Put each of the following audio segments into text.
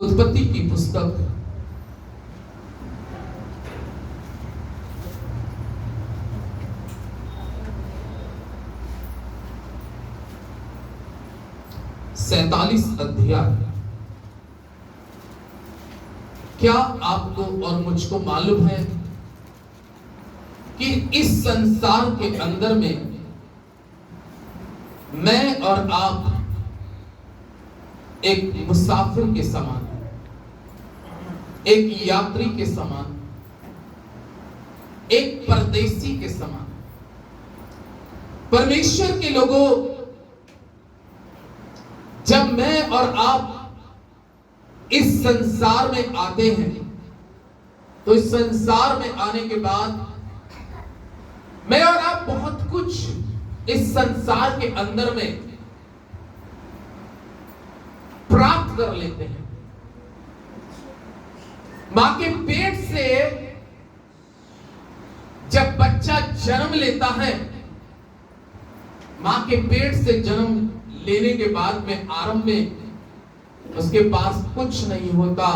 उत्पत्ति की पुस्तक 47 अध्याय। क्या आपको और मुझको मालूम है कि इस संसार के अंदर में मैं और आप एक मुसाफिर के समान, एक यात्री के समान, एक परदेसी के समान। परमेश्वर के लोगों, जब मैं और आप इस संसार में आते हैं तो इस संसार में आने के बाद मैं और आप बहुत कुछ इस संसार के अंदर में प्राप्त कर लेते हैं। मां के पेट से जब बच्चा जन्म लेता है, मां के पेट से जन्म लेने के बाद में आरंभ में उसके पास कुछ नहीं होता,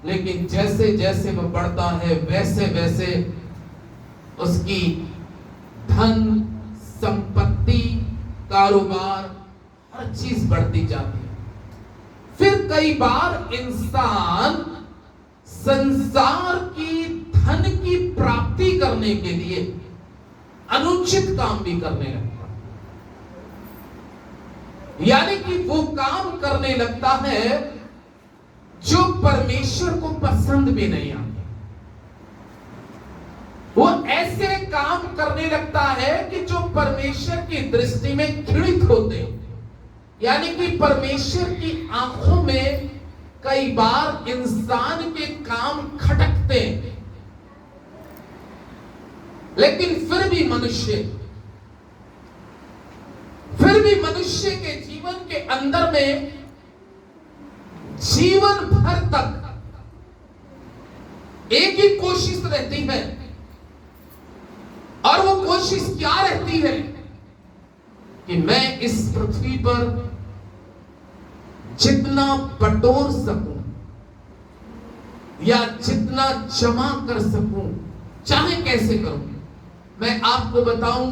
लेकिन जैसे जैसे वह बढ़ता है वैसे वैसे उसकी धन, संपत्ति, कारोबार, हर चीज बढ़ती जाती है। फिर कई बार इंसान संसार की धन की प्राप्ति करने के लिए अनुचित काम भी करने लगता है, यानी कि वो काम करने लगता है जो परमेश्वर को पसंद भी नहीं आते। वो ऐसे काम करने लगता है कि जो परमेश्वर की दृष्टि में घृणित होते हैं, यानी कि परमेश्वर की आंखों में कई बार इंसान के काम खटकते हैं, लेकिन फिर भी मनुष्य के जीवन के अंदर में जीवन भर तक एक ही कोशिश रहती है, और वो कोशिश क्या रहती है कि मैं इस पृथ्वी पर जितना बटोर सकूं या जितना जमा कर सकूं, चाहे कैसे करूं। मैं आपको बताऊं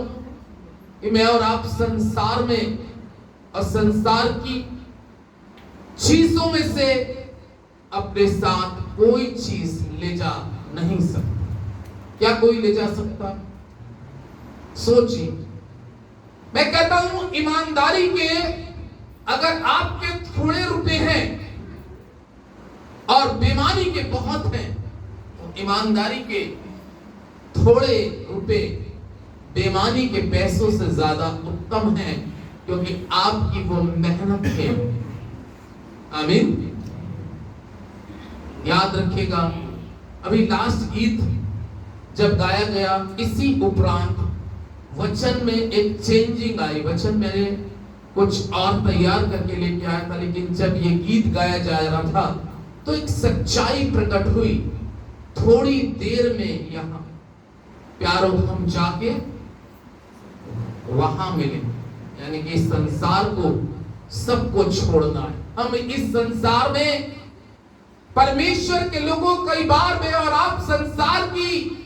कि मैं और आप संसार में और संसार की चीजों में से अपने साथ कोई चीज ले जा नहीं सकता। क्या कोई ले जा सकता? सोचिए। मैं कहता हूं ईमानदारी के, अगर आपके थोड़े रुपए हैं और बेईमानी के बहुत हैं, तो ईमानदारी के थोड़े रुपए बेईमानी के पैसों से ज्यादा उत्तम है, क्योंकि आपकी वो मेहनत है। आमीन। याद रखिएगा, अभी लास्ट गीत जब गाया गया, इसी उपरांत वचन में एक चेंजिंग आई। वचन मैंने कुछ और तैयार करके लेके आया था, लेकिन जब ये गीत गाया जा रहा था तो एक सच्चाई प्रकट हुई। थोड़ी देर में यहां प्यारो हम जाके वहां मिले, यानी कि इस संसार को सबको छोड़ना है। हम इस संसार में परमेश्वर के लोगों, कई बार मैं और आप संसार की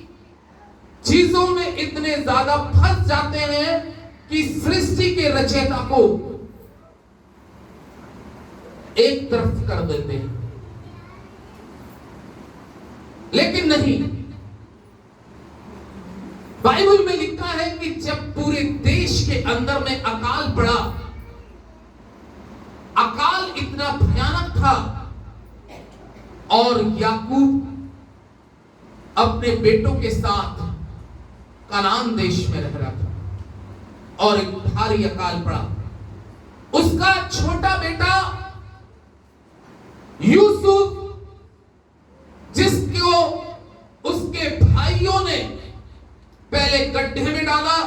चीजों में इतने ज्यादा फंस जाते हैं कि सृष्टि के रचयिता को एक तरफ कर देते हैं। लेकिन नहीं, बाइबल में लिखा है कि जब पूरे देश के अंदर में अकाल पड़ा, अकाल इतना भयानक था और याकूब अपने बेटों के साथ कनान देश में रह रहा था और एक भारी अकाल पड़ा। उसका छोटा बेटा यूसुफ, जिसको उसके भाइयों ने पहले गड्ढे में डाला,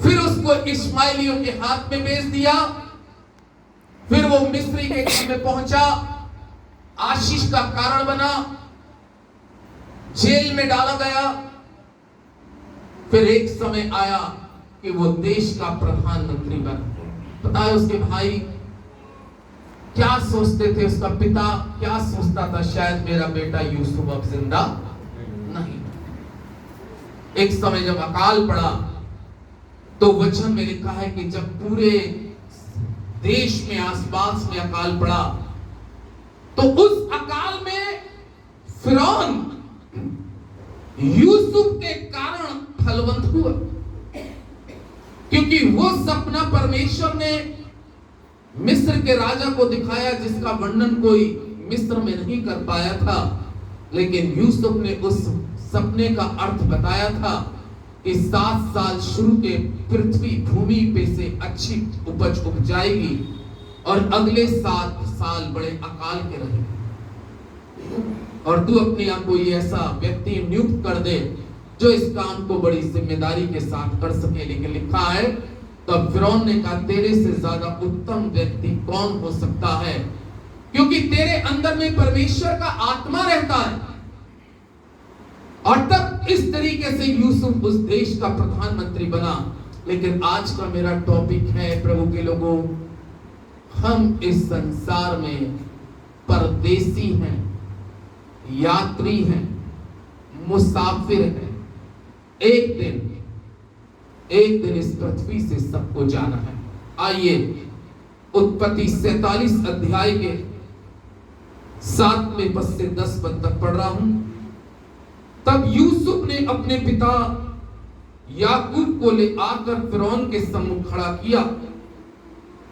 फिर उसको इस्माइलियों के हाथ में बेच दिया, फिर वो मिस्री के घर में पहुंचा, आशीष का कारण बना, जेल में डाला गया। फिर एक समय आया कि वो देश का प्रधानमंत्री बना। पता है उसके भाई क्या सोचते थे, उसका पिता क्या सोचता था, शायद मेरा बेटा यूसुफ अब जिंदा नहीं। एक समय जब अकाल पड़ा तो वचन में लिखा है कि जब पूरे देश में आसपास में अकाल पड़ा तो उस अकाल में फिरौन यूसुफ के कारण फलवंत हुआ, क्योंकि वो सपना परमेश्वर ने मिस्र के राजा को दिखाया जिसका वर्णन कोई मिस्र में नहीं कर पाया था, लेकिन यूसुफ ने उस सपने का अर्थ बताया था कि 7 साल शुरू के पृथ्वी भूमि पे से अच्छी उपज उपजाएगी और अगले 7 साल बड़े अकाल के रहेंगे, और तू अपने आप को ऐसा व्यक्ति नियुक्त कर दे जो इस काम को बड़ी जिम्मेदारी के साथ कर सके। लेकिन लिखा है तब फिरौन ने कहा, तेरे से ज्यादा उत्तम व्यक्ति कौन हो सकता है, क्योंकि तेरे अंदर में परमेश्वर का आत्मा रहता है। और तब इस तरीके से यूसुफ उस देश का प्रधानमंत्री बना। लेकिन आज का मेरा टॉपिक है, प्रभु के लोगों, हम इस संसार में परदेसी हैं, यात्री हैं, मुसाफिर हैं। एक दिन इस पृथ्वी से सबको जाना है। आइए उत्पत्ति 47 अध्याय के 7वें पद से 10 पद तक पढ़ रहा हूं। तब यूसुफ ने अपने पिता याकूब को ले आकर फिरौन के सम्मुख खड़ा किया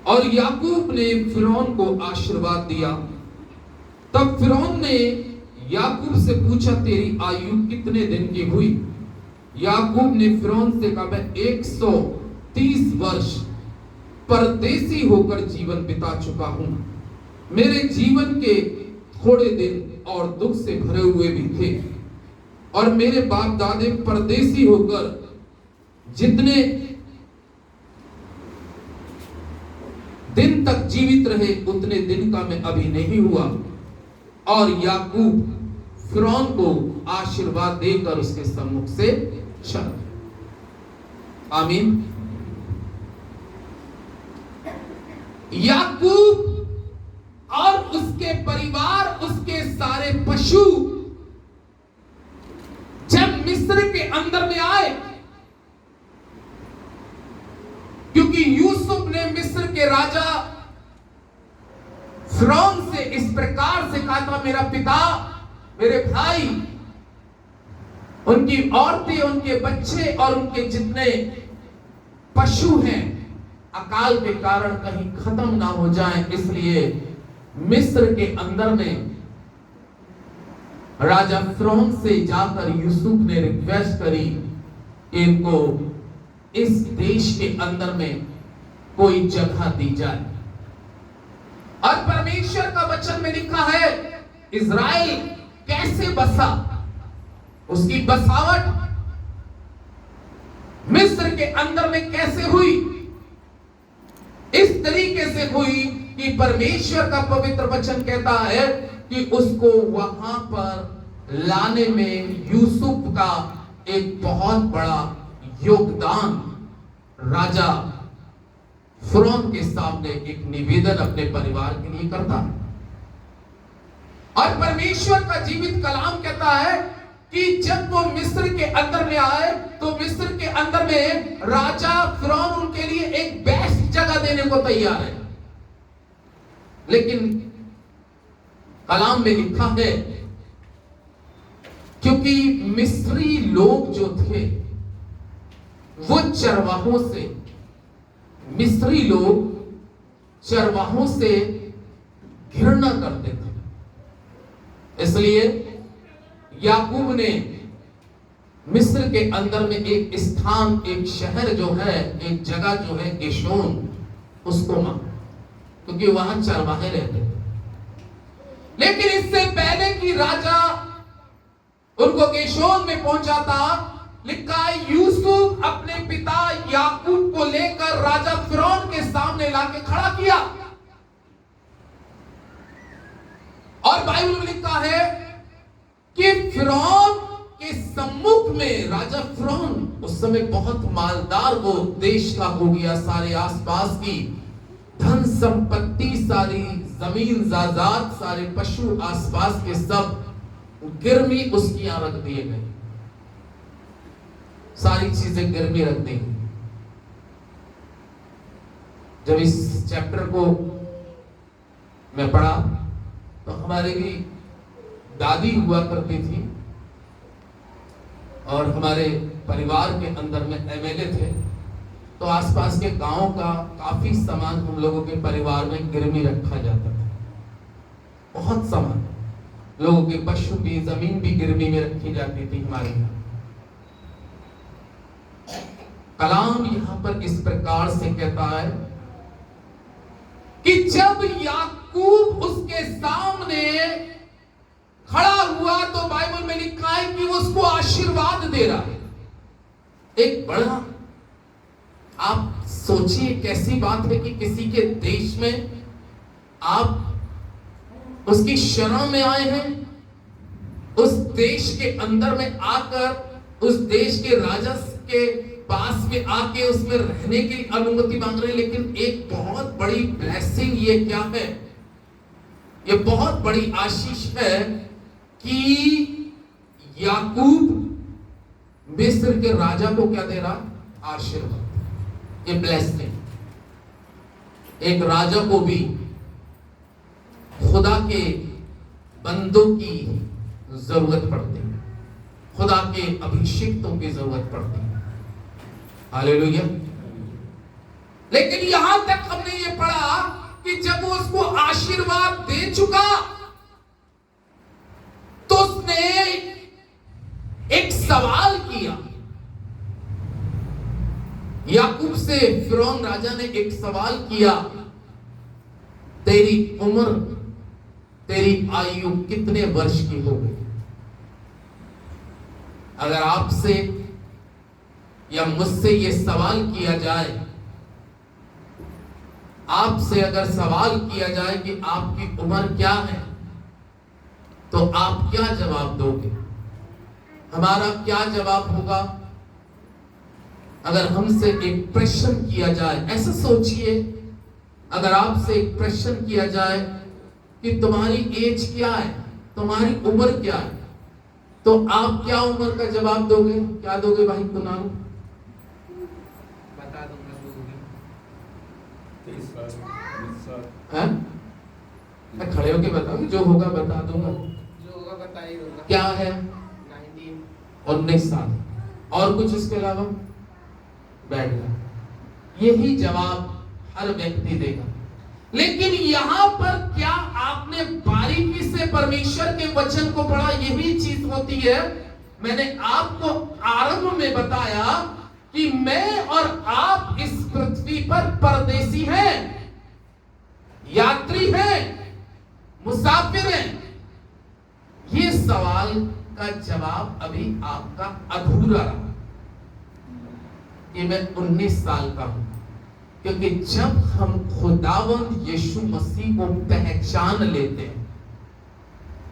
और याकूब ने फिरौन को आशीर्वाद दिया। तब फिरौन ने याकूब से पूछा, तेरी आयु कितने दिन की हुई? याकूब ने फिरौन से कहा, मैं 130 वर्ष परदेसी होकर जीवन बिता चुका हूं। मेरे जीवन के थोड़े दिन और दुख से भरे हुए भी थे, और मेरे बाप दादे परदेसी होकर जितने दिन तक जीवित रहे उतने दिन का मैं अभी नहीं हुआ। और याकूब फिरौन को आशीर्वाद देकर उसके सम्मुख से चल। आमीन। याकूब और उसके परिवार, उसके सारे पशु जब मिस्र के अंदर में आए, क्योंकि यूसुफ ने मिस्र के राजा फिरौन से इस प्रकार से कहा था, मेरा पिता, मेरे भाई, उनकी औरतें, उनके बच्चे और उनके जितने पशु हैं अकाल के कारण कहीं खत्म ना हो जाएं, इसलिए मिस्र के अंदर में राजा फिरौन से जाकर यूसुफ ने रिक्वेस्ट करी कि इनको इस देश के अंदर में कोई जगह दी जाए। और परमेश्वर का वचन में लिखा है इज़राइल कैसे बसा, उसकी बसावट मिस्र के अंदर में कैसे हुई। इस तरीके से हुई कि परमेश्वर का पवित्र वचन कहता है कि उसको वहां पर लाने में यूसुफ का एक बहुत बड़ा योगदान राजा फिरौन के सामने एक निवेदन अपने परिवार के लिए करता है। और परमेश्वर का जीवित कलाम कहता है कि जब वो मिस्र के अंदर में आए तो मिस्र के अंदर में राजा फिरौन उनके लिए एक बेस्ट जगह देने को तैयार है। लेकिन कलाम में लिखा है क्योंकि मिस्री लोग जो थे वो चरवाहों से, मिस्री लोग चरवाहों से घृणा करते थे, इसलिए याकूब ने मिस्र के अंदर में एक स्थान, एक शहर जो है, एक जगह जो है गेशोन, उसको मांगा, क्योंकि वहां चरवाहे रहते थे। लेकिन इससे पहले कि राजा उनको गेशोन में पहुंचाता, लिखा है यूसुफ अपने पिता याकूब को लेकर राजा फिरौन के सामने लाके खड़ा किया। और बाइबल में लिखा है कि फिरौन के सम्मुख में, राजा फिरौन उस समय बहुत मालदार वो देश का हो गया, सारे आसपास की धन संपत्ति सारी जमीन जायदाद, सारे पशु, आसपास के सब गिरवी उसकी यहां रख दिए गए, सारी चीजें गिरवी रख दी। जब इस चैप्टर को मैं पढ़ा तो हमारी भी दादी हुआ करती थी और हमारे परिवार के अंदर में एमएलए थे, तो आसपास के गांव का काफी सामान हम लोगों के परिवार में गिरवी रखा जाता था। बहुत सामान, लोगों के पशु भी, जमीन भी गिरवी में रखी जाती थी हमारे यहाँ। कलाम यहां पर इस प्रकार से कहता है कि जब याकूब उसके सामने खड़ा हुआ तो बाइबल में लिखा है कि वो उसको आशीर्वाद दे रहा है। एक बड़ा, आप सोचिए कैसी बात है कि किसी के देश में आप उसकी शरण में आए हैं, उस देश के अंदर में आकर उस देश के राजा के पास में आके उसमें रहने की अनुमति मांग रहे हैं। लेकिन एक बहुत बड़ी ब्लेसिंग ये क्या है, ये बहुत बड़ी आशीष है कि याकूब मिस्र के राजा को क्या दे रहा, आशीर्वाद। ये ब्लेसिंग, एक राजा को भी खुदा के बंदों की जरूरत पड़ती है, खुदा के अभिषिक्तों की जरूरत पड़ती है। हालेलुया। लेकिन यहां तक हमने ये पढ़ा कि जब वो उसको आशीर्वाद दे चुका तो उसने एक सवाल किया। याकूब से फिरौन राजा ने एक सवाल किया, तेरी उम्र, तेरी आयु कितने वर्ष की हो गई? अगर आपसे या मुझसे ये सवाल किया जाए, आपसे अगर सवाल किया जाए कि आपकी उम्र क्या है, तो आप क्या जवाब दोगे? हमारा क्या जवाब होगा? अगर हमसे एक प्रश्न किया जाए, ऐसा सोचिए, अगर आपसे एक प्रश्न किया जाए कि तुम्हारी एज क्या है, तुम्हारी उम्र क्या है, तो आप क्या उम्र का जवाब दोगे? क्या दोगे भाई कुनाल? बता दूंगा। 30 साल, 20 साल। हैं? खड़े होके बताओ, जो होगा बता दूंगा। जो होगा बता ही दूंगा। क्या है? 19 साल। और कुछ इसके अलावा? बैठ गया। यही जवाब हर व्यक्ति देगा। लेकिन यहां पर क्या आपने बारीकी से परमेश्वर के वचन को पढ़ा? यही चीज होती है। मैंने आपको आरंभ में बताया कि मैं और आप इस पृथ्वी पर परदेसी हैं, यात्री हैं, मुसाफिर हैं। ये सवाल का जवाब अभी आपका अधूरा रहा कि मैं 19 साल का हूं, क्योंकि जब हम खुदावंद यीशु मसीह को पहचान लेते हैं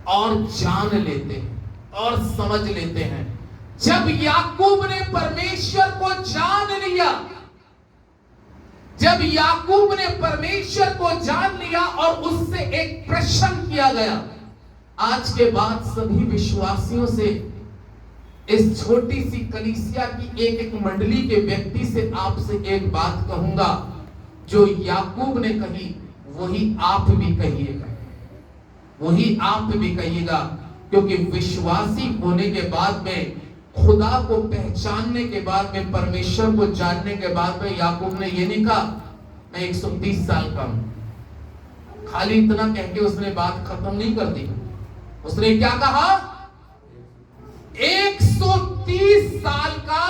और जान लेते हैं और समझ लेते हैं, जब याकूब ने परमेश्वर को जान लिया, जब याकूब ने परमेश्वर को जान लिया और उससे एक प्रश्न किया गया, आज के बाद सभी विश्वासियों से, इस छोटी सी कलीसिया की एक एक मंडली के व्यक्ति से आपसे एक बात कहूंगा, जो याकूब ने कही वही आप भी कहिएगा, वही आप भी कहिएगा। क्योंकि विश्वासी होने के बाद में, खुदा को पहचानने के बाद में, परमेश्वर को जानने के बाद में, याकूब ने ये नहीं कहा मैं 130 साल का हूं। खाली इतना कह के उसने बात खत्म नहीं कर दी। उसने क्या कहा? 130 साल का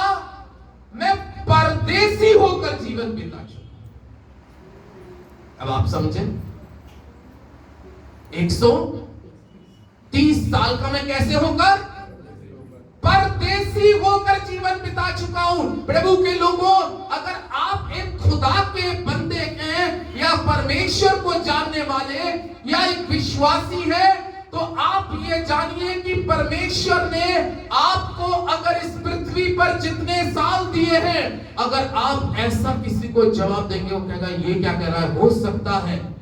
मैं परदेसी होकर जीवन बिता चुका। अब आप समझे, 130 साल का मैं कैसे होकर, परदेसी होकर जीवन बिता चुका हूं। प्रभु के लोगों, अगर आप एक खुदा के बंदे हैं या परमेश्वर को जानने वाले या एक विश्वासी है, तो आप ये जानिए कि परमेश्वर ने आपको अगर इस पृथ्वी पर जितने साल दिए हैं, अगर आप ऐसा किसी को जवाब देंगे, वो कहेगा ये क्या कह रहा है? हो सकता है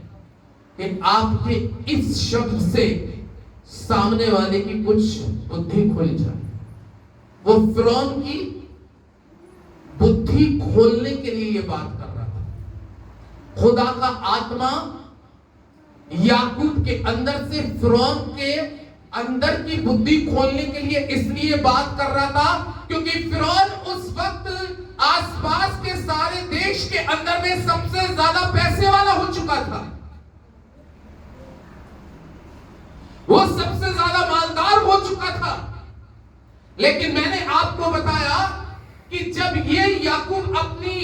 कि आपके इस शब्द से सामने वाले की कुछ बुद्धि खुल जाए। वो फिरौन की बुद्धि खोलने के लिए ये बात कर रहा था। खुदा का आत्मा याकूब के अंदर से फिरौन के अंदर की बुद्धि खोलने के लिए इसलिए बात कर रहा था क्योंकि फिरौन उस वक्त आसपास के सारे देश के अंदर में सबसे ज्यादा पैसे वाला हो चुका था। वो सबसे ज्यादा मालदार हो चुका था। लेकिन मैंने आपको बताया कि जब ये याकूब अपनी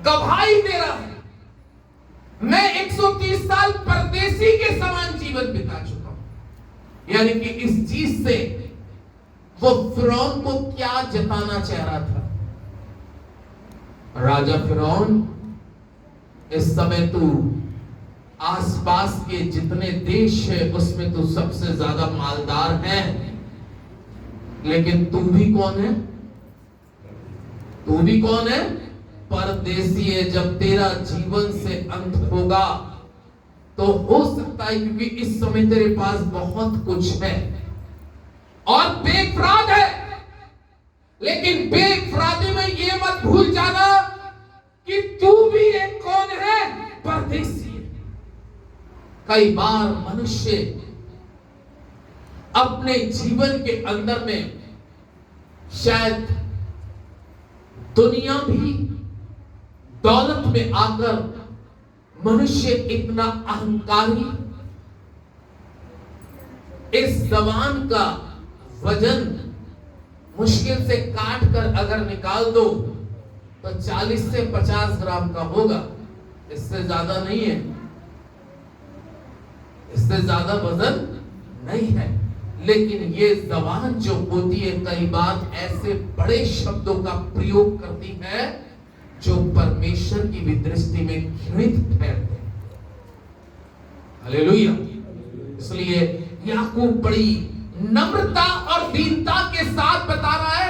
गवाही दे रहा है, मैं 130 साल परदेसी के समान जीवन बिता चुका हूं, यानी कि इस चीज से वो फिरौन को क्या जताना चाह रहा था? राजा फिरौन, इस समय तू आसपास के जितने देश है उसमें तू सबसे ज्यादा मालदार है, लेकिन तू भी कौन है? तू भी कौन है? परदेसी है। जब तेरा जीवन से अंत होगा तो हो सकता है, क्योंकि इस समय तेरे पास बहुत कुछ है और बेफराद है, लेकिन बेफरादी में ये मत भूल जाना कि तू भी एक कौन है? परदेसी है। कई बार मनुष्य अपने जीवन के अंदर में शायद दुनिया भी दौलत में आकर मनुष्य इतना अहंकारी, इस जबान का वजन मुश्किल से काट कर अगर निकाल दो तो 40 से 50 ग्राम का होगा, इससे ज्यादा नहीं है, इससे ज्यादा वजन नहीं है। लेकिन ये जबान जो होती है कई बार ऐसे बड़े शब्दों का प्रयोग करती है जो परमेश्वर की भी दृष्टि में घृणित ठहरते हैं। हालेलुया। इसलिए याकूब बड़ी नम्रता और दीनता के साथ बता रहा है,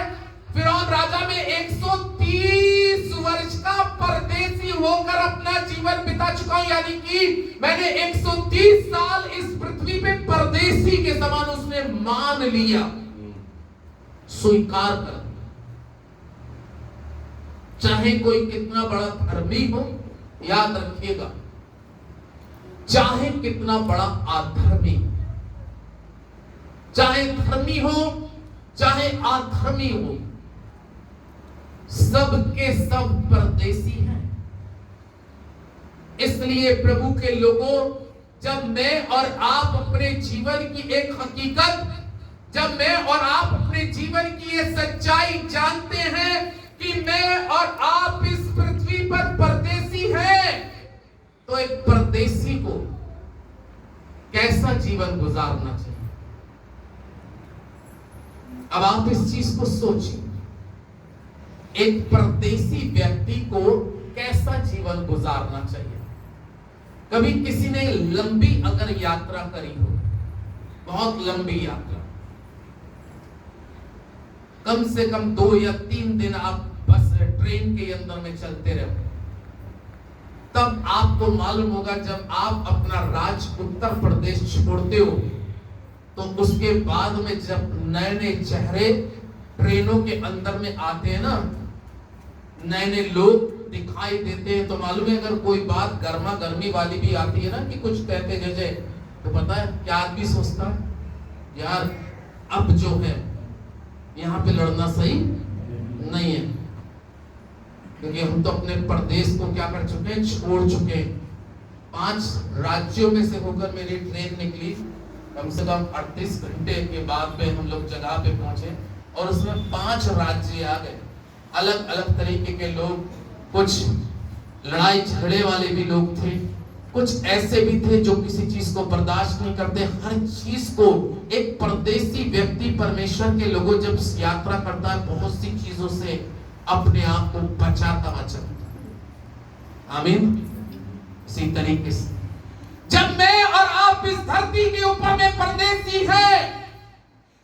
फिरौन राजा में 130 वर्ष का परदेसी होकर अपना जीवन बिता चुका हूं, यानी कि मैंने 130 साल इस पृथ्वी पे परदेसी के समान उसने मान लिया, स्वीकार कर। चाहे कोई कितना बड़ा धर्मी हो, याद रखिएगा, चाहे कितना बड़ा अधर्मी, चाहे धर्मी हो चाहे अधर्मी हो, सबके सब परदेसी हैं। इसलिए प्रभु के लोगों, जब मैं और आप अपने जीवन की एक हकीकत, जब मैं और आप अपने जीवन की ये सच्चाई जानते हैं कि मैं और आप इस पृथ्वी पर परदेसी हैं, तो एक परदेसी को कैसा जीवन गुजारना चाहिए? अब आप इस चीज को सोचिए, एक परदेसी व्यक्ति को कैसा जीवन गुजारना चाहिए? कभी किसी ने लंबी अगर यात्रा करी हो, बहुत लंबी यात्रा, कम से कम 2 या 3 दिन आप बस ट्रेन के अंदर में चलते रहो, तब आपको मालूम होगा जब आप अपना राज्य उत्तर प्रदेश छोड़ते हो तो उसके बाद में जब नए नए चेहरे ट्रेनों के अंदर में आते हैं ना, नए नए लोग दिखाई देते हैं, तो मालूम है अगर कोई बात गर्मा गर्मी वाली भी आती है ना कि कुछ कहते जैसे, तो पता है क्या आदमी सोचता है? यार अब जो है यहाँ पे लड़ना सही नहीं है, क्योंकि हम तो अपने प्रदेश को क्या कर चुके हैं? छोड़ चुके हैं। 5 राज्यों में से होकर मेरी ट्रेन निकली, कम से कम 38 घंटे के बाद में हम लोग जगह पे पहुंचे और उसमें 5 राज्य आ गए, अलग अलग तरीके के लोग, कुछ लड़ाई झगड़े वाले भी लोग थे, कुछ ऐसे भी थे जो किसी चीज को बर्दाश्त नहीं करते। हर चीज को एक परदेसी व्यक्ति परमेश्वर के लोगों जब यात्रा करता है, बहुत सी चीजों से अपने आप को बचाता चलता। आमीन। इसी तरीके से जब मैं और आप इस धरती के ऊपर में परदेसी हैं,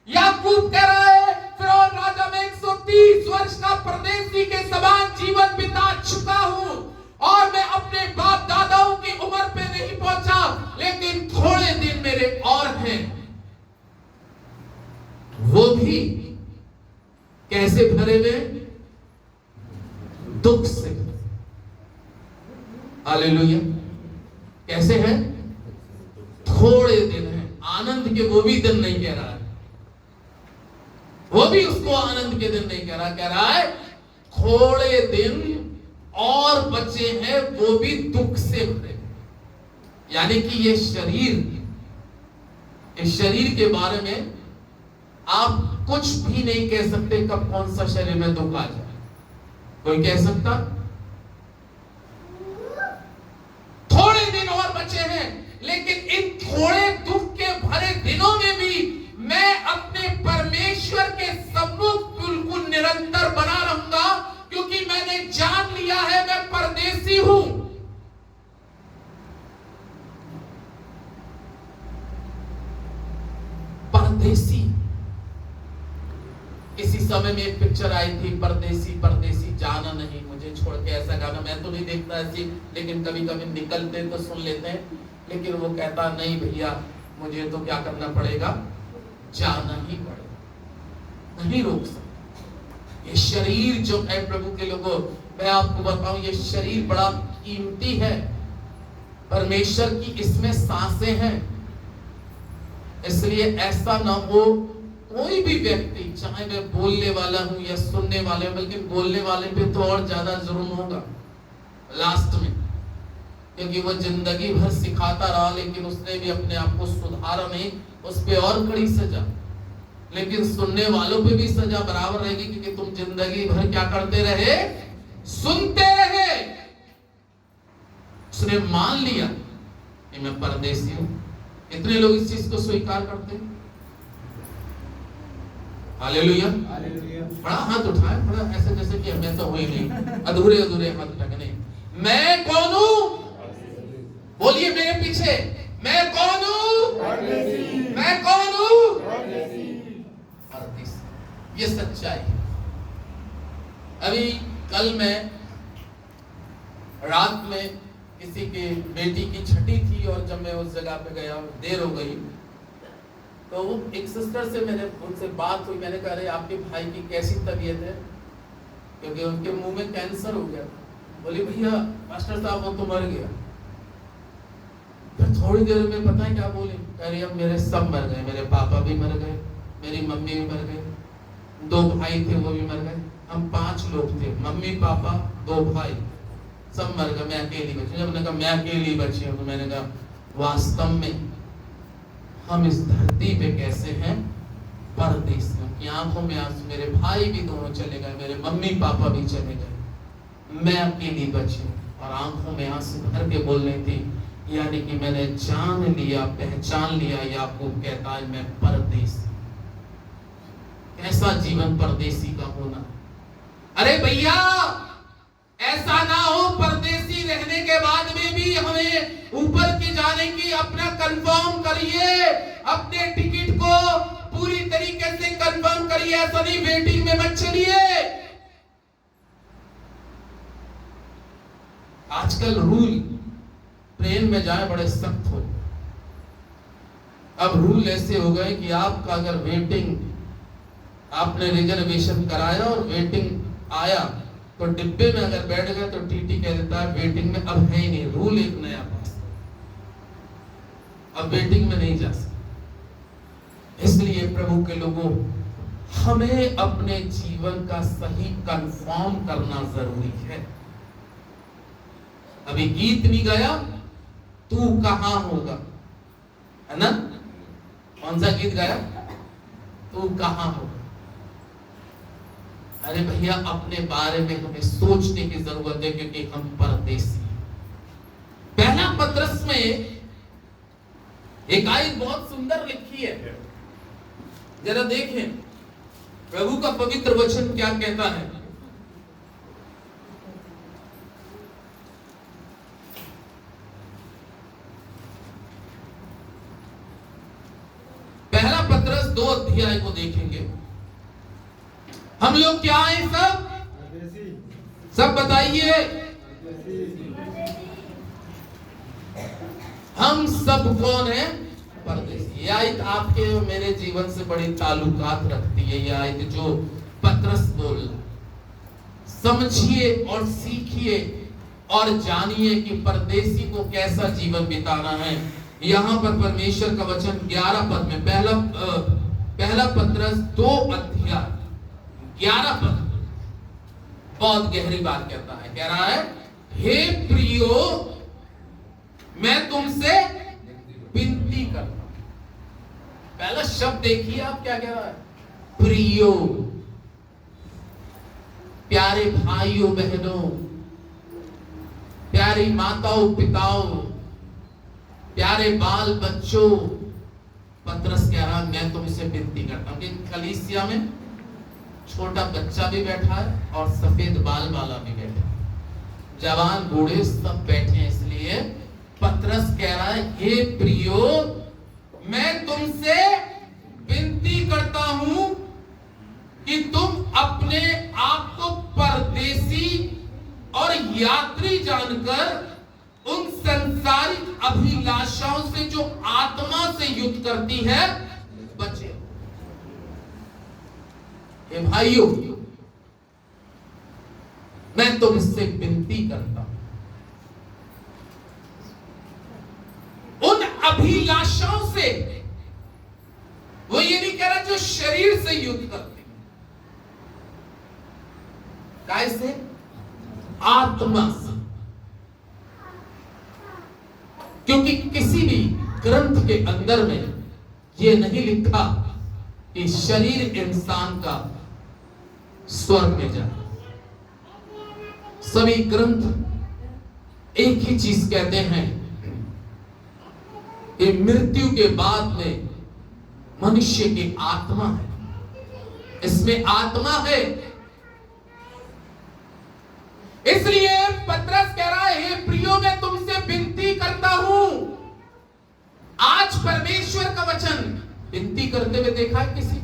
याकूब कह रहा है फिरौन राजा में 130 वर्ष का परदेसी के समान जीवन बिता चुका हूं और मैं अपने बाप दादाओं की उम्र पे नहीं नहीं पहुंचा, लेकिन थोड़े दिन मेरे और हैं, वो भी कैसे भरे हुए? दुख से। हालेलुया। कैसे हैं? थोड़े दिन हैं। आनंद के वो भी दिन नहीं कह रहा है, वो भी उसको आनंद के दिन नहीं कह रहा है थोड़े दिन और बचे हैं, वो भी दुख से भरे। यानी कि ये शरीर, इस शरीर के बारे में आप कुछ भी नहीं कह सकते कब कौन सा शरीर में दुख आ जाए। कोई कह सकता? थोड़े दिन और बचे हैं, लेकिन इन थोड़े दुख के भरे दिनों में भी मैं अपने परमेश्वर के सम्मुख बिल्कुल निरंतर बना रहूंगा, क्योंकि मैंने जान लिया है मैं परदेसी हूं। परदेसी। किसी समय में एक पिक्चर आई थी, परदेसी परदेसी जाना नहीं मुझे छोड़ के। ऐसा गाना मैं तो नहीं देखता ऐसी, लेकिन कभी कभी निकलते तो सुन लेते हैं। लेकिन वो कहता नहीं भैया, मुझे तो क्या करना पड़ेगा, जाना ही पड़ेगा, नहीं रोक सकता। ये शरीर जो है प्रभु के लोगों, मैं आपको बताऊं, ये शरीर बड़ा कीमती है। परमेश्वर की इसमें सांसें हैं। इसलिए ऐसा ना हो कोई भी व्यक्ति, चाहे मैं बोलने वाला हूं या सुनने वाले, बल्कि बोलने वाले पे तो और ज्यादा जुर्म होगा लास्ट में, क्योंकि वो जिंदगी भर सिखाता रहा, लेकिन उसने भी अपने आप को सुधारा नहीं, उस पे और कड़ी सजा। लेकिन सुनने वालों पे भी सजा बराबर रहेगी, क्योंकि तुम जिंदगी भर क्या करते रहे, सुनते रहे। उसने मान लिया कि मैं परदेसी हूं। कितने लोग इस चीज को स्वीकार करते हैं? हालेलुया। बड़ा हाथ उठाए, बड़ा ऐसे जैसे कि मैं तो हुई नहीं, अधूरे अधूरे हाथ उठा के नहीं। मैं कौन हूं? बोलिए मेरे पीछे, मैं कौन हूं? मैं कौन हूं? परदेसी। ये सच्चाई है। अभी कल मैं रात में किसी की बेटी की छठी थी, और जब मैं उस जगह पे गया, देर हो गई, तो एक सिस्टर से मैंने उनसे बात हुई। मैंने कहा अरे आपके भाई की कैसी तबीयत है, क्योंकि उनके मुंह में कैंसर हो गया। बोली भैया मास्टर साहब वो तो मर गया। फिर थोड़ी देर में पता है क्या बोली, कह रही अब मेरे सब मर गए, मेरे पापा भी मर गए, मेरी मम्मी भी मर गई, 2 भाई थे वो भी मर गए, हम 5 लोग थे, मम्मी पापा 2 भाई सब मर गए, मैं अकेली बची। जब मैंने कहा मैं अकेली बची हूँ, तो मैंने कहा वास्तव में हम इस धरती पे कैसे हैं, परदेसियों की आंखों में आंसू। मेरे भाई भी दोनों चले गए, मेरे मम्मी पापा भी चले गए, मैं अकेली बची हूँ। और आंखों में आंसू भर के बोल रही थी, यानी कि मैंने जान लिया, पहचान लिया, याकूब कहता है मैं परदेसी। कैसा जीवन परदेसी का होना। अरे भैया ऐसा ना हो परदेसी रहने के बाद में भी हमें ऊपर के जाने की अपना कंफर्म करिए, अपने टिकट को पूरी तरीके से कंफर्म करिए। ऐसा नहीं वेटिंग में मत चलिए। आजकल रूल ट्रेन में जाए बड़े सख्त हो। अब रूल ऐसे हो गए कि आपका अगर वेटिंग, आपने रिजर्वेशन कराया और वेटिंग आया, तो डिब्बे में अगर बैठ गए तो टीटी कह देता है वेटिंग में अब है ही नहीं। रूल एक नया पास, अब वेटिंग में नहीं जा सकते। इसलिए प्रभु के लोगों, हमें अपने जीवन का सही कंफर्म करना जरूरी है। अभी गीत नहीं गाया, तू कहां होगा, है ना? कौन सा गीत गाया? तू कहां होगा। अरे भैया अपने बारे में हमें सोचने की जरूरत है, क्योंकि हम परदेसी हैं। पहला पत्रस में एक आयत बहुत सुंदर लिखी है, जरा देखें प्रभु का पवित्र वचन क्या कहता है। पहला पत्रस 2 अध्याय को देखेंगे। हम लोग क्या हैं सब बताइए। हम सब कौन है? परदेसी। यह आयत आपके और मेरे जीवन से बड़ी ताल्लुकात रखती है। यह आयत जो पतरस बोल रहा है, समझिए और सीखिए और जानिए कि परदेसी को कैसा जीवन बिताना है। यहाँ पर परमेश्वर का वचन 11 पद में, पहला पतरस 2 अध्याय 11 पद बहुत गहरी बात कहता है। कह रहा है, हे प्रियो, मैं तुमसे विनती करता हूं। पहला शब्द देखिए आप क्या कह रहा है, प्रियो। प्यारे भाइयों बहनों, प्यारी माताओं पिताओं, प्यारे बाल बच्चों, पतरस कह रहा, मैं तुमसे विनती करता हूं कि कलीसिया में छोटा बच्चा भी बैठा है और सफेद बाल वाला भी बैठा है, जवान बूढ़े सब बैठे हैं। इसलिए पतरस कह रहा है, हे प्रियो, मैं तुमसे विनती करता हूं कि तुम अपने आप को परदेसी और यात्री जानकर उन संसारिक अभिलाषाओं से जो आत्मा से युद्ध करती है बचे। हे भाइयों, मैं तुमसे विनती करता हूं, उन अभिलाषाओं से, वो ये नहीं कह रहा जो शरीर से युद्ध करती है, कैसे? आत्मा से। क्योंकि किसी भी ग्रंथ के अंदर में यह नहीं लिखा कि शरीर इंसान का स्वर्ग में जाए। सभी ग्रंथ एक ही चीज कहते हैं कि मृत्यु के बाद में मनुष्य की आत्मा है, इसमें आत्मा है। इसलिए पतरस कह रहा है, हे प्रियो, मैं तुमसे विनती करता हूं। आज परमेश्वर का वचन विनती करते हुए देखा है किसी?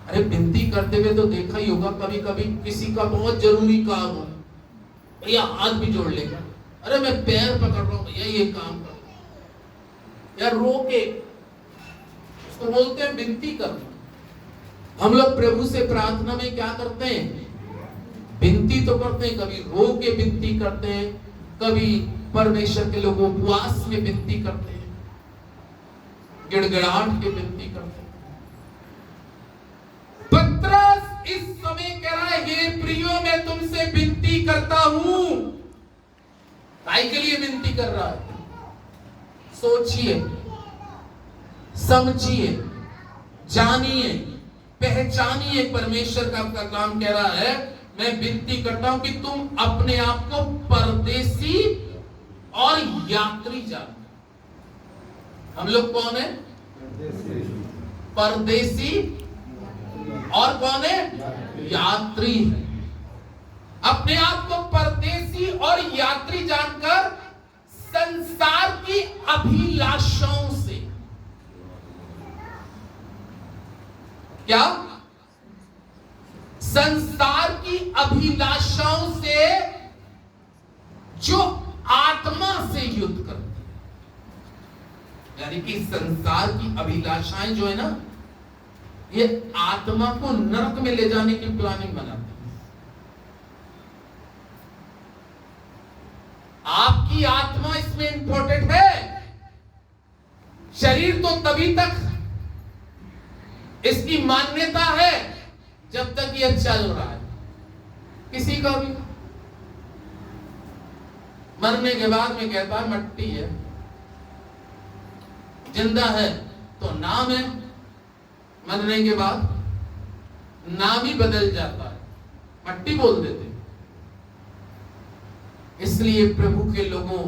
अरे विनती करते हुए तो देखा ही होगा कभी कभी, किसी का बहुत जरूरी काम हो, भैया हाथ भी जोड़ लेगा, अरे मैं पैर पकड़ रहा हूं भैया ये काम कर, या रोके, उसको बोलते हैं विनती करना। हम लोग प्रभु से प्रार्थना में क्या करते हैं? विनती तो करते हैं, कभी रो के विनती करते हैं, कभी परमेश्वर के लोग उपवास में विनती करते हैं, गिड़गिड़ाहट के विनती करते हैं। पतरस इस समय कह रहा है, हे प्रियो, मैं तुमसे विनती करता हूं। काय के लिए विनती कर रहा है? सोचिए, समझिए, जानिए, पहचानिए। परमेश्वर का आपका काम कह रहा है, मैं विनती करता हूं कि तुम अपने आप को परदेसी और यात्री जानो। हम लोग कौन है? परदेसी और कौन है? यात्री है। अपने आप को परदेसी और यात्री जानकर संसार की अभिलाषाओं से, क्या? संसार की अभिलाषाओं से जो आत्मा से युद्ध करती है। यानी कि संसार की अभिलाषाएं जो है ना, ये आत्मा को नरक में ले जाने की प्लानिंग बनाती है। आपकी आत्मा इसमें इंपॉर्टेंट है। शरीर तो तभी तक इसकी मान्यता है जब तक यह चल रहा है। किसी का भी मरने के बाद में कहता है मट्टी है, जिंदा है तो नाम है, मरने के बाद नाम ही बदल जाता है, मट्टी बोल देते। इसलिए प्रभु के लोगों,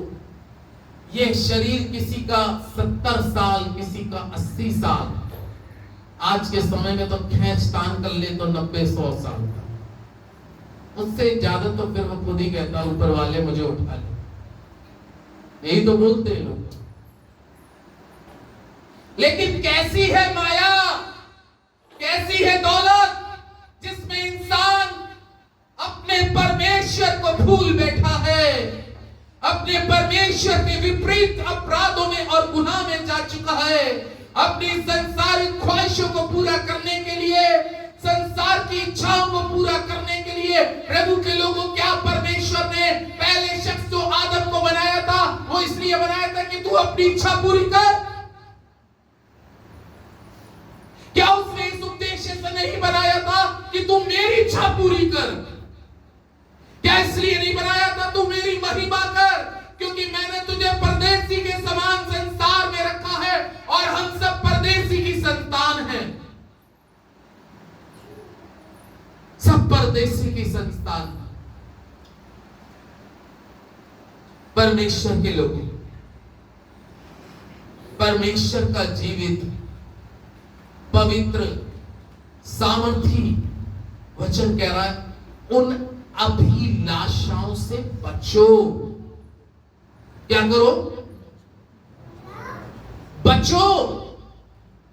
ये शरीर किसी का 70 साल, किसी का 80 साल, आज के समय में तो खींच तान कर ले तो 90-100 साल का, उससे ज्यादा तो फिर वो खुद ही कहता ऊपर वाले मुझे उठा ले। यही तो बोलते हैं लोग। लेकिन कैसी है माया, कैसी है दौलत, जिसमें इंसान अपने परमेश्वर को भूल बैठा है, अपने परमेश्वर के विपरीत विपरीत अपराधों में और गुनाह में जा चुका है, अपनी संसारिक ख्वाहिशों को पूरा करने के लिए, संसार की इच्छाओं को पूरा करने के लिए, प्रभु के लोगों, क्या परमेश्वर ने पहले शख्स जो आदम को बनाया था वो इसलिए बनाया था कि तू अपनी इच्छा पूरी कर? क्या उसने इस उद्देश्य से नहीं बनाया था कि तू मेरी इच्छा पूरी कर? क्या इसलिए नहीं बनाया था तू मेरी महिमा कर? क्योंकि मैंने तुझे परदेसी के समान संसार में रखा है और हम सब परदेसी की संतान हैं, सब परदेसी की संतान। परमेश्वर के लोग, परमेश्वर का जीवित पवित्र सामर्थी वचन कह रहा है उन अभिलाषाओं से बचो। क्या करो? बचो।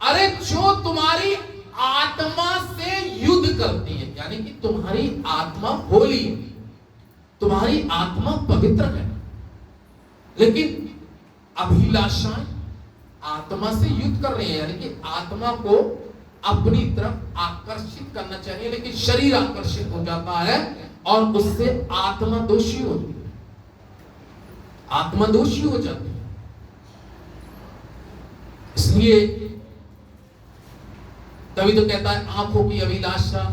अरे जो तुम्हारी आत्मा से युद्ध करती है, यानी कि तुम्हारी आत्मा होली है, तुम्हारी आत्मा पवित्र है, लेकिन अभिलाषाएं आत्मा से युद्ध कर रही है, यानी कि आत्मा को अपनी तरफ आकर्षित करना चाहिए, लेकिन शरीर आकर्षित हो जाता है और उससे आत्मा दोषी होती है, आत्मा दोषी हो जाती है। इसलिए तभी तो कहता है आंखों की अभिलाषा,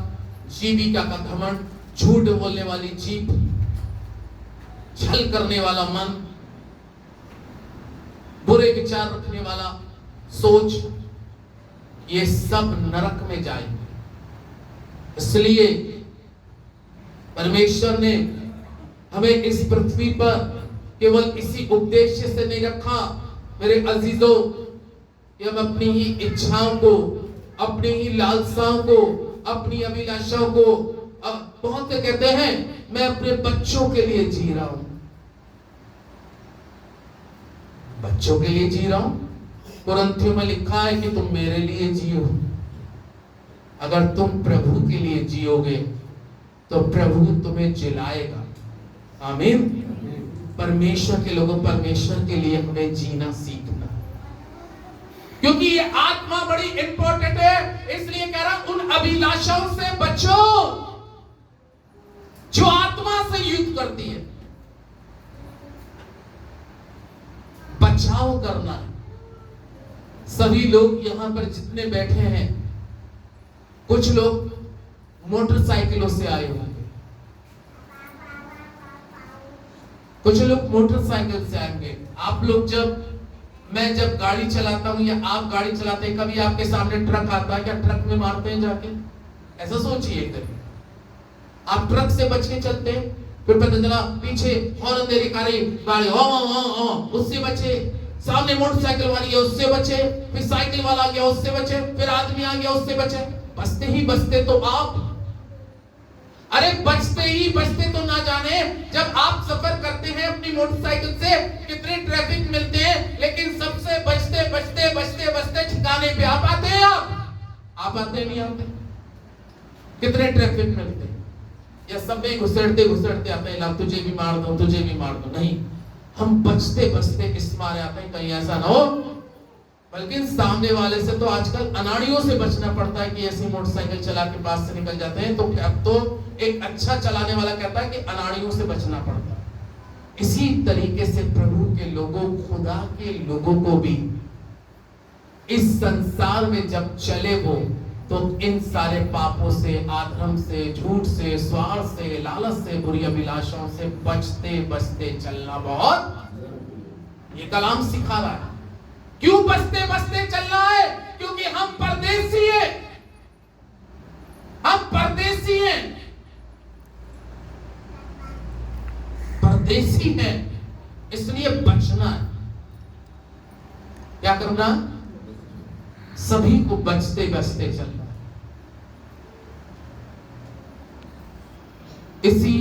जीविका का घमंड, झूठ बोलने वाली जीभ, छल करने वाला मन, बुरे विचार रखने वाला सोच, ये सब नरक में जाएंगे। इसलिए परमेश्वर ने हमें इस पृथ्वी पर केवल इसी उद्देश्य से नहीं रखा मेरे अजीजों कि हम अपनी ही इच्छाओं को, अपनी ही लालसाओं को, अपनी अभिलाषाओं को, बहुत से कहते हैं मैं अपने बच्चों के लिए जी रहा हूं, बच्चों के लिए जी रहा हूं। कुरिन्थियों में लिखा है कि तुम मेरे लिए जियो। अगर तुम प्रभु के लिए जियोगे तो प्रभु तुम्हें जिलाएगा। आमीन। परमेश्वर के लोगों, परमेश्वर के लिए हमें जीना सीखना, क्योंकि ये आत्मा बड़ी इंपॉर्टेंट है। इसलिए कह रहा उन अभिलाषाओं से बचो जो आत्मा से युद्ध करती है। बचाव करना है। सभी लोग यहां पर जितने बैठे हैं, कुछ लोग मोटरसाइकिलों से आए होंगे, कुछ लोग मोटरसाइकिल से आएंगे। आप लोग मैं जब गाड़ी चलाता हूं या आप गाड़ी चलाते हैं, कभी आपके सामने ट्रक आता है, क्या ट्रक में मारते हैं जाके? ऐसा सोचिए एक दिन आप ट्रक से बच के चलते हैं, फिर पता चला पीछे हॉर्न दे रही गाड़ी उससे बचे, सामने मोटरसाइकिल वाली है उससे बचे, फिर साइकिल वाला आ गया उससे बचे, फिर आदमी आ गया उससे बचे। बचते ही बचते तो आप, अरे बचते ही बचते तो ना जाने जब आप सफर करते हैं अपनी मोटरसाइकिल से कितने ट्रैफिक मिलते हैं, लेकिन सबसे बचते बचते बचते बचते ठिकाने पे आप आते हैं। आप आते नहीं आते? कितने ट्रैफिक मिलते हैं, या सब में घुसड़ते घुसड़ते आते हैं, तुझे भी मार दो, तुझे भी मार दो। नहीं, हम बचते बचते इस मारे आते हैं कहीं ऐसा ना हो, बल्कि सामने वाले से तो आजकल अनाड़ियों से बचना पड़ता है कि ऐसी मोटरसाइकिल चला के पास से निकल जाते हैं। तो अब तो एक अच्छा चलाने वाला कहता है कि अनाड़ियों से बचना पड़ता है। इसी तरीके से प्रभु के लोगों, खुदा के लोगों को भी इस संसार में जब चले वो, तो इन सारे पापों से, आधर्म से, झूठ से, स्वार्थ से, लालच से, बुरी अभिलाषाओं से बचते बचते चलना बहुत, ये कलाम सिखा रहा है। क्यों बचते बचते चलना है? क्योंकि हम परदेसी हैं, हम परदेसी हैं, परदेसी हैं, इसलिए बचना है। क्या करना? सभी को बचते बचते चलना। इसी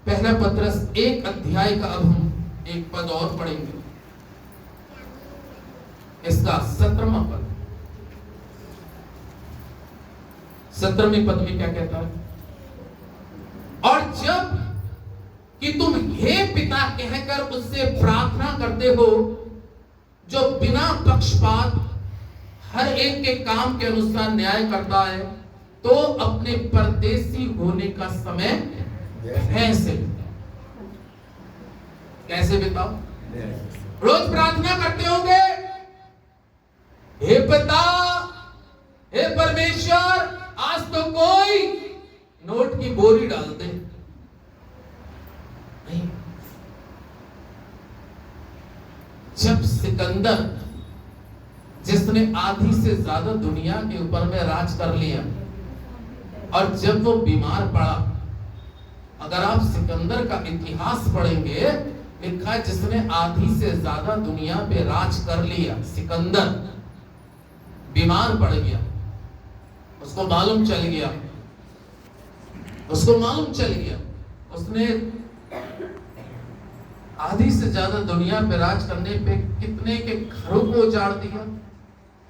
पहला पत्रस 1 अध्याय का अब हम एक पद और पढ़ेंगे, इसका 17वां पद। 17वें पद में क्या कहता है? और जब कि तुम हे पिता कहकर उससे प्रार्थना करते हो जो बिना पक्षपात हर एक के काम के अनुसार न्याय करता है, तो अपने परदेसी होने का समय कैसे बिताओ? रोज प्रार्थना करते होंगे, हे पिता, हे परमेश्वर, आज तो कोई नोट की बोरी डाल दे। नहीं। जब सिकंदर, जिसने आधी से ज्यादा दुनिया के ऊपर में राज कर लिया, और जब वो बीमार पड़ा, अगर आप सिकंदर का इतिहास पढ़ेंगे, लिखा है जिसने आधी से ज्यादा दुनिया पे राज कर लिया, सिकंदर बीमार पड़ गया, उसको मालूम चल गया, उसने आधी से ज्यादा दुनिया पे राज करने पे कितने के घरों को उजाड़ दिया,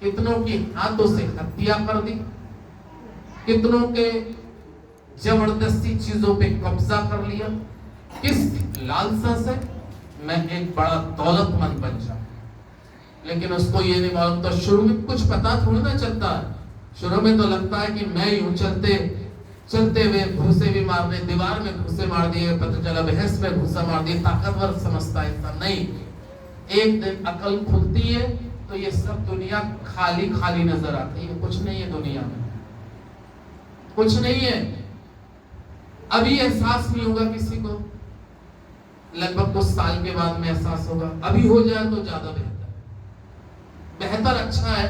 कितनों की हाथों से हत्या कर दी, कितनों के जबरदस्ती चीजों पे कब्जा कर लिया। किस लालसा से? मैं एक बड़ा दौलतमंद बन जाऊं। लेकिन उसको ये नहीं मालूम था, शुरू में कुछ पता थोड़ी ना चलता है। शुरू में तो लगता है कि मैं यूं चलते हुए घूसे भी मारने, दीवार में घूसे मार दिए, पता चला भैंस में घूसा मार दिए, ताकतवर समझता है। ऐसा नहीं, एक दिन अकल खुलती है तो ये सब दुनिया खाली खाली नजर आती है। कुछ नहीं है दुनिया में, कुछ नहीं है। अभी एहसास नहीं होगा किसी को, लगभग कुछ साल के बाद में एहसास होगा। अभी हो जाए तो ज्यादा बेहतर अच्छा है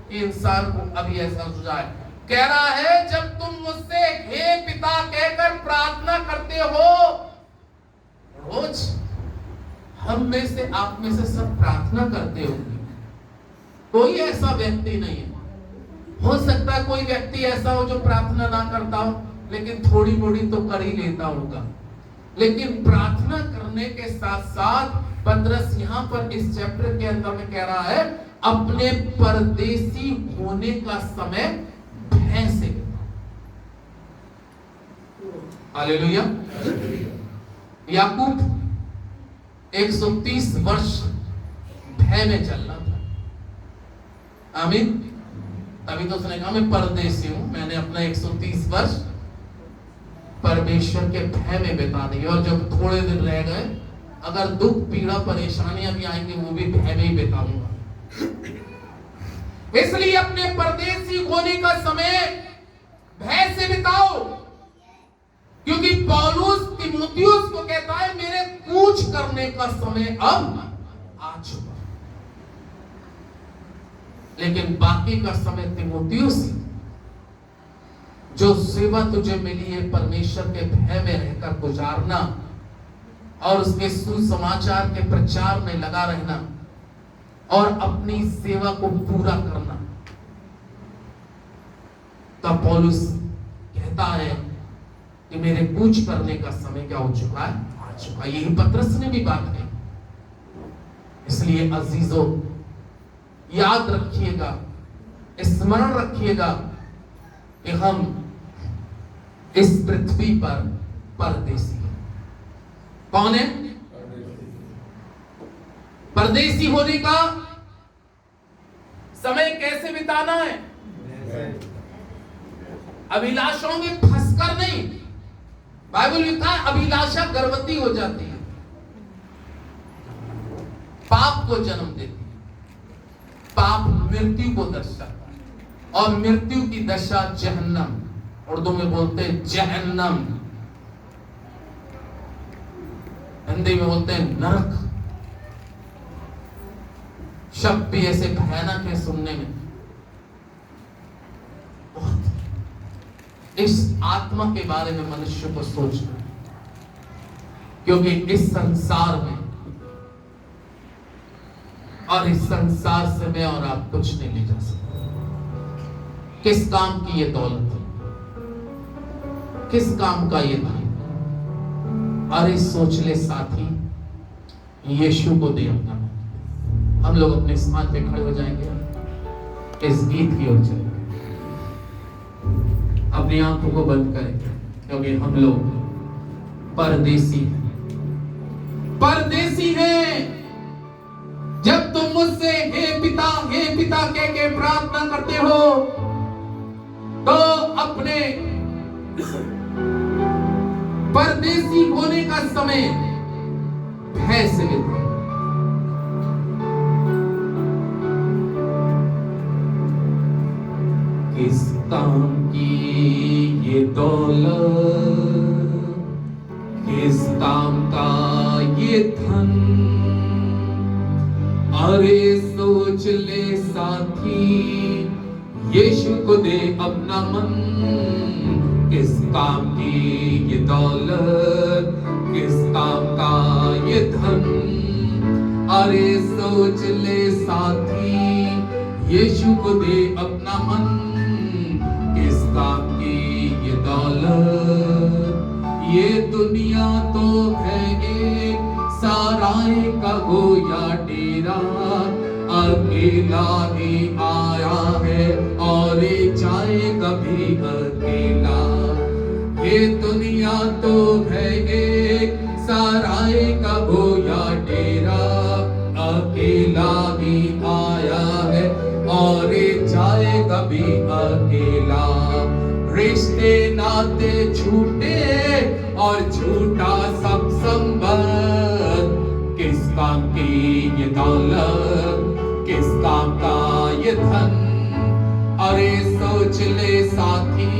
कि इंसान को अभी एहसास हो जाए। कह रहा है, जब तुम मुझसे हे पिता कहकर प्रार्थना करते हो, रोज हम में से, आप में से सब प्रार्थना करते होंगे। कोई ऐसा व्यक्ति नहीं है। हो सकता है कोई व्यक्ति ऐसा हो जो प्रार्थना ना करता हो, लेकिन थोड़ी मोड़ी तो कर ही लेता होगा। लेकिन प्रार्थना करने के साथ साथ पतरस यहाँ पर इस चैप्टर के अंदर में कह रहा है, अपने परदेसी होने का समय भय से बिताओ। हालेलुया। याकूब 130 वर्ष भय में चलना था। आमीन। तभी तो उसने कहा, मैं परदेसी हूं, मैंने अपना 130 वर्ष परमेश्वर के भय में बिता दिए। और जब थोड़े दिन रह गए, अगर दुख पीड़ा परेशानियां भी आएंगी, वो भी भय में ही बिताऊंगा। इसलिए अपने परदेसी होने का समय भय से बिताओ, क्योंकि पौलुस तीमुथियुस को कहता है, मेरे कूच करने का समय अब आ चुका। लेकिन बाकी का समय तीमुथियुस, जो सेवा तुझे मिली है परमेश्वर के भय में रहकर गुजारना और उसके सुसमाचार के प्रचार में लगा रहना और अपनी सेवा को पूरा करना। तब पौलुस कहता है कि मेरे कूच करने का समय क्या हो चुका है? आ चुका। यही पतरस ने भी बात कही। इसलिए अजीजों, याद रखिएगा, स्मरण रखिएगा कि हम इस पृथ्वी पर परदेसी हैं। कौन है? परदेसी होने का समय कैसे बिताना है? अभिलाषाओं में फंसकर नहीं। बाइबल लिखता है, अभिलाषा गर्भवती हो जाती है, पाप को जन्म देती है। पाप मृत्यु को दर्शाता है, और मृत्यु की दशा जहन्नम, उर्दू में बोलते हैं जहन्नम, हिंदी में बोलते हैं नरक। शब्द भी ऐसे भयानक है सुनने में। इस आत्मा के बारे में मनुष्य को सोचना, क्योंकि इस संसार में और इस संसार से मैं और आप कुछ नहीं ले जा सकते। किस काम की ये दौलत, किस काम का ये धन? अरे सोच ले साथी, यीशु को दे अपना। हम लोग अपने स्थान पे खड़े हो जाएंगे, इस गीत की ओर चलेंगे, अपनी आंखों को बंद करेंगे, क्योंकि हम लोग परदेसी हैं। परदेसी हैं। जब तुम मुझसे हे पिता कह के प्रार्थना करते हो तो अपने परदेसी होने का समय भय से बिताओ। किस काम की ये दौलत, किस काम का ये धन, अरे सोच ले साथी, यीशु को दे अपना मन। किस काम की ये दौलत, किस काम का ये धन, अरे सोच ले साथी, यीशु को दे अपना मन। किस काम की ये दौलत, ये दुनिया तो है एक साराय का गोया डेरा, अकेला ही आया है और जाएगा भी अकेला। ये दुनिया तो है एक साराय का गोया डेरा, अकेला ही आया है और जाएगा भी अकेला। रिश्ते नाते झूठे और झूठा सब संबंध, किस काम की ये दौलत, किस काम का ये धन, अरे सोच ले साथी,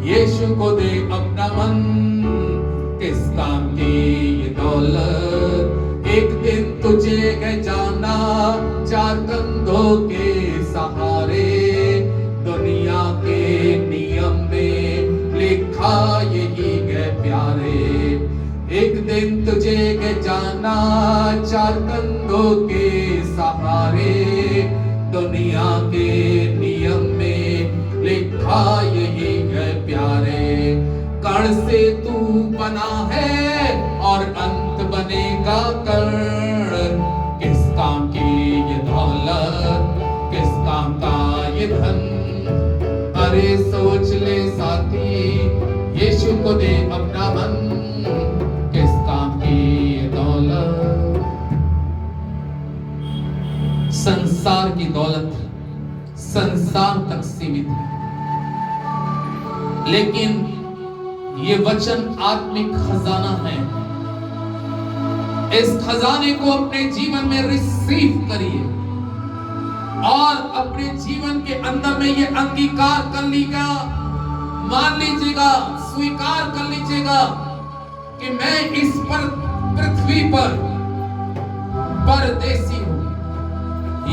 यीशु को दे अपना मन। किस काम की ये दौलत, एक दिन तुझे है जाना चार कंधों के सहारे। दुनिया के नियम में लिखा यही है प्यारे, एक दिन तुझे है जाना चार कंधों के सहारे। दुनिया के नियम में लिखा यही है प्यारे। कण से तू बना है और अंत बनेगा कण। किस काम की ये दौलत, किस काम का ये धन, अरे सोच ले साथी, यीशु को दे अपना मन। किस काम की ये दौलत, संसार की दौलत संसार तक सीमित है, लेकिन ये वचन आत्मिक खजाना है। इस खजाने को अपने जीवन में रिसीव करिए और अपने जीवन के अंदर में ये अंगीकार कर लीजिएगा, मान लीजिएगा, स्वीकार कर लीजिएगा कि मैं इस पर पृथ्वी पर परदेसी हूं,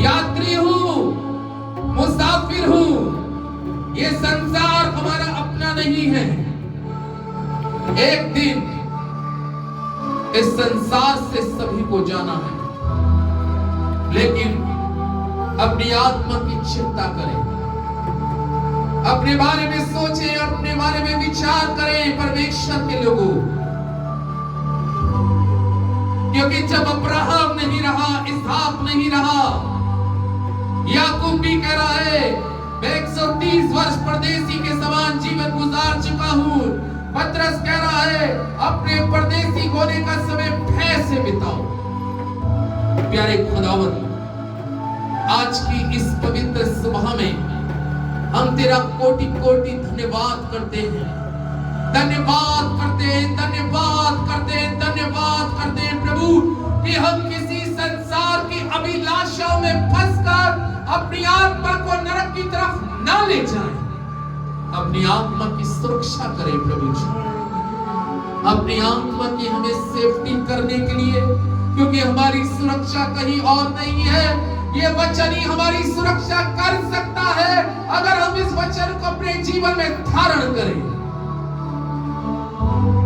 यात्री हूं, मुसाफिर हूं। ये संसार हमारा अपना नहीं है। एक दिन इस संसार से सभी को जाना है, लेकिन अपनी आत्मा की चिंता करें, अपने बारे में सोचें, अपने बारे में विचार करें परमेश्वर के लोगों। क्योंकि जब अब्राहम नहीं रहा, इसहाक नहीं रहा, याकूब भी कह रहा है मैं 130 वर्ष परदेसी के समान जीवन गुजार चुका हूं। पतरस कह रहा है अपने परदेसी होने का समय भय से बिताओ। प्यारे खुदावंद, आज की इस पवित्र सुबह में हम तेरा कोटि कोटि धन्यवाद करते हैं, धन्यवाद करते हैं, धन्यवाद करते हैं, धन्यवाद करते हैं प्रभु कि हम किसी संसार की अभिलाषाओं में फंसकर अपनी आत्मा को नरक की तरफ ना ले जाएं। अपनी आत्मा की सुरक्षा करें प्रभु जी, अपनी आत्मा की हमें सेफ्टी करने के लिए, क्योंकि हमारी सुरक्षा कहीं और नहीं है। ये वचन ही हमारी सुरक्षा कर सकता है अगर हम इस वचन को अपने जीवन में धारण करें।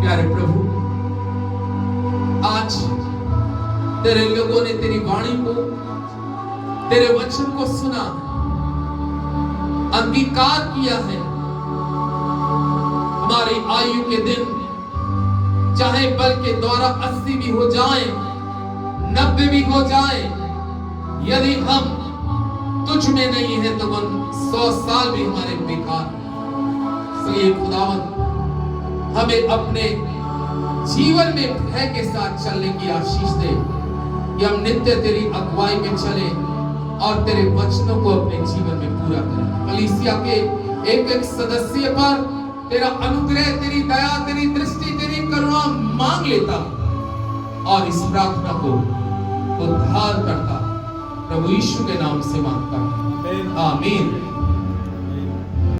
प्यारे प्रभु, आज तेरे लोगों ने तेरी वाणी को, तेरे वचन को सुना, अंगीकार किया है। हमारी आयु के दिन चाहे बल के द्वारा 80 भी हो जाए, 90 भी हो जाए, यदि हम तुझ में नहीं है तो 100 साल भी हमारे बेकार। इसलिए खुदावंद, हमें अपने जीवन में भय के साथ चलने की आशीष दे। कि हम नित्य तेरी अगुवाई में चले और तेरे वचनों को अपने जीवन में पूरा करें। कलीसिया के एक एक सदस्य पर तेरा अनुग्रह, तेरी दया, तेरी दृष्टि, तेरी करुणा मांग लेता और इस प्रार्थना को उद्धार करता प्रभु यीशु के नाम से मांगता है। आमीन।